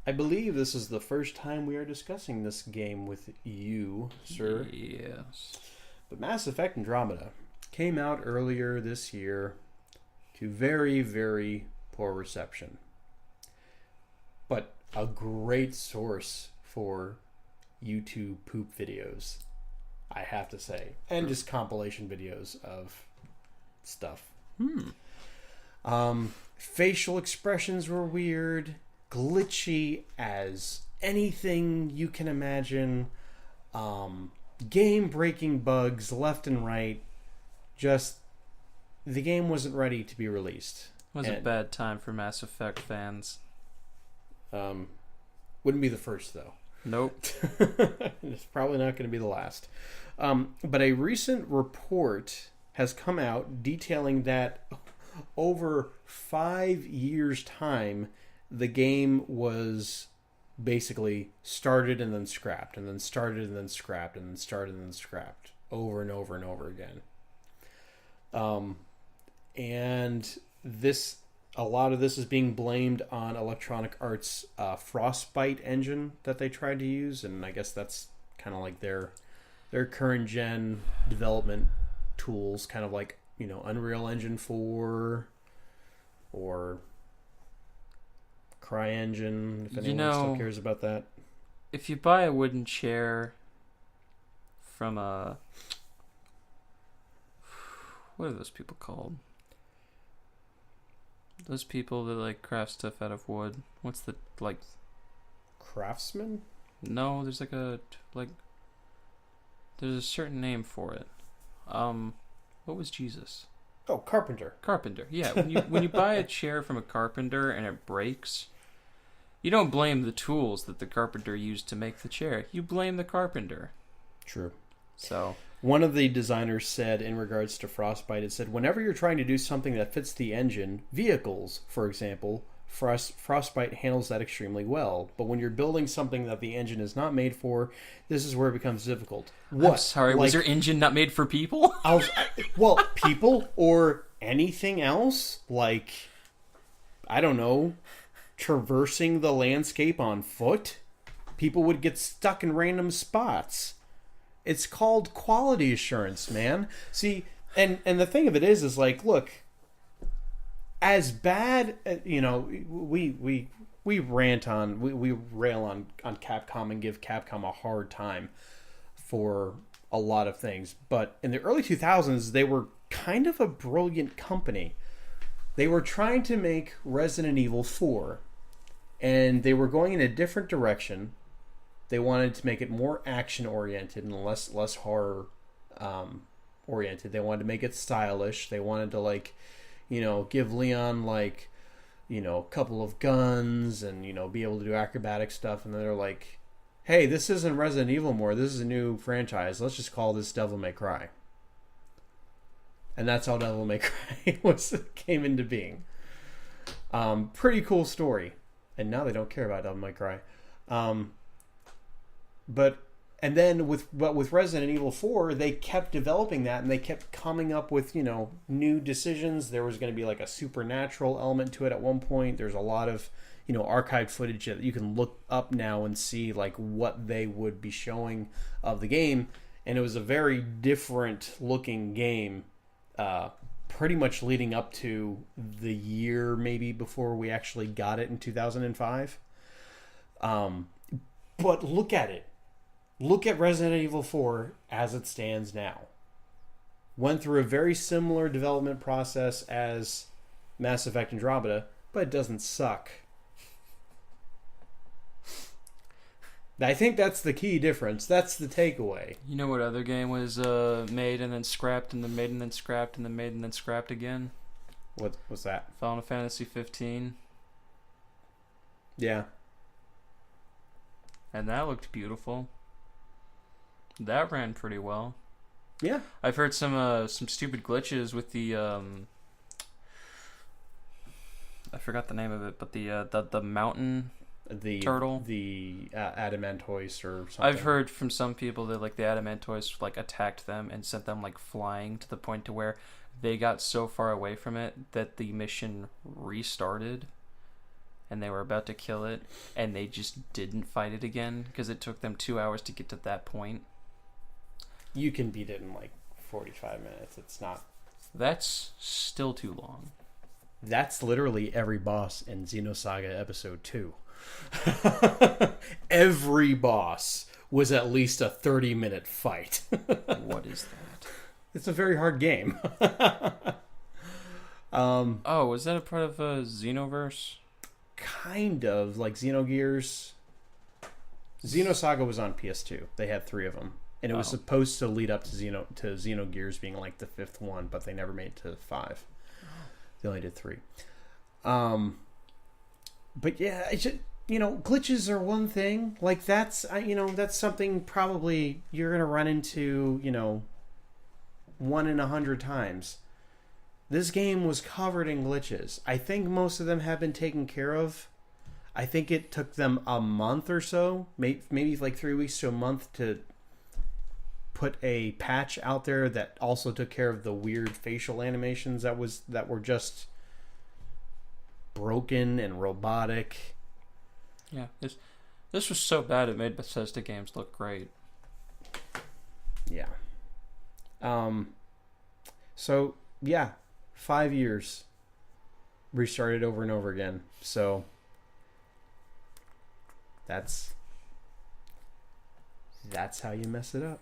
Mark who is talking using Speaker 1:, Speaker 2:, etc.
Speaker 1: I believe this is the first time we are discussing this game with you, sir.
Speaker 2: Yes.
Speaker 1: But Mass Effect Andromeda came out earlier this year to very, very poor reception. But a great source for YouTube poop videos, I have to say. And just compilation videos of stuff. Facial expressions were weird, glitchy as anything you can imagine. Game-breaking bugs left and right. Just, the game wasn't ready to be released.
Speaker 2: It was a bad time for Mass Effect fans.
Speaker 1: Wouldn't be the first, though.
Speaker 2: Nope.
Speaker 1: It's probably not going to be the last. But a recent report has come out detailing that over 5 years' time, the game was basically started and then scrapped, and then started and then scrapped, and then started and then scrapped over and over and over again. And a lot of this is being blamed on Electronic Arts' Frostbite engine that they tried to use, and I guess that's kind of like their current gen development tools, kind of like, Unreal Engine 4 or CryEngine, if anyone still cares about that.
Speaker 2: If you buy a wooden chair from what are those people called? Those people that craft stuff out of wood. What's the
Speaker 1: Craftsman?
Speaker 2: No, there's there's a certain name for it. What was Jesus?
Speaker 1: Oh, carpenter.
Speaker 2: Carpenter. Yeah, when you buy a chair from a carpenter and it breaks, you don't blame the tools that the carpenter used to make the chair. You blame the carpenter.
Speaker 1: True.
Speaker 2: So,
Speaker 1: one of the designers said in regards to Frostbite, it said, whenever you're trying to do something that fits the engine, vehicles, for example, Frostbite handles that extremely well. But when you're building something that the engine is not made for, this is where it becomes difficult. What?
Speaker 2: I'm sorry, was your engine not made for people?
Speaker 1: People or anything else? I don't know, traversing the landscape on foot? People would get stuck in random spots. It's called quality assurance, man. See, and the thing of it is look, as bad, we rant on, we rail on Capcom and give Capcom a hard time for a lot of things. But in the early 2000s, they were kind of a brilliant company. They were trying to make Resident Evil 4, and they were going in a different direction. They wanted to make it more action-oriented and less horror oriented. They wanted to make it stylish. They wanted to, give Leon, a couple of guns and, be able to do acrobatic stuff. And then they're like, hey, this isn't Resident Evil more. This is a new franchise. Let's just call this Devil May Cry. And that's how Devil May Cry came into being. Pretty cool story. And now they don't care about Devil May Cry. And then with Resident Evil 4, they kept developing that, and they kept coming up with, new decisions. There was going to be a supernatural element to it at one point. There's a lot of, archived footage that you can look up now and see what they would be showing of the game. And it was a very different looking game, pretty much leading up to the year maybe before we actually got it in 2005. But look at it. Look at Resident Evil 4 as it stands now. Went through a very similar development process as Mass Effect Andromeda, but it doesn't suck. I think that's the key difference. That's the takeaway.
Speaker 2: You know what other game was made and then scrapped and then made and then scrapped and then made and then scrapped again?
Speaker 1: What was that?
Speaker 2: Final Fantasy 15.
Speaker 1: Yeah.
Speaker 2: And that looked beautiful. That ran pretty well.
Speaker 1: Yeah.
Speaker 2: I've heard some stupid glitches with the I forgot the name of it, but the mountain turtle,
Speaker 1: the Adamantoise or something.
Speaker 2: I've heard from some people that the Adamantoise attacked them and sent them flying to the point to where they got so far away from it that the mission restarted. and they were about to kill it, and they just didn't fight it again because it took them 2 hours to get to that point.
Speaker 1: You can beat it in like 45 minutes. It's not.
Speaker 2: That's still too long.
Speaker 1: That's literally every boss in Xenosaga Episode 2. Every boss was at least a 30-minute fight.
Speaker 2: What is that?
Speaker 1: It's a very hard game.
Speaker 2: Oh, was that a part of Xenoverse?
Speaker 1: Kind of, like Xenogears. Xenosaga was on PS2. They had 3 of them. And it was supposed to lead up to Xenogears being like the 5th one, but they never made it to 5. They only did 3. But yeah, it's just, glitches are one thing. Like that's something probably you're gonna run into, 1 in 100 times. This game was covered in glitches. I think most of them have been taken care of. I think it took them a month or so, maybe like 3 weeks to a month to put a patch out there that also took care of the weird facial animations that were just broken and robotic.
Speaker 2: Yeah, this was so bad it made Bethesda games look great.
Speaker 1: Yeah. So yeah, 5 years. Restarted over and over again. So that's how you mess it up.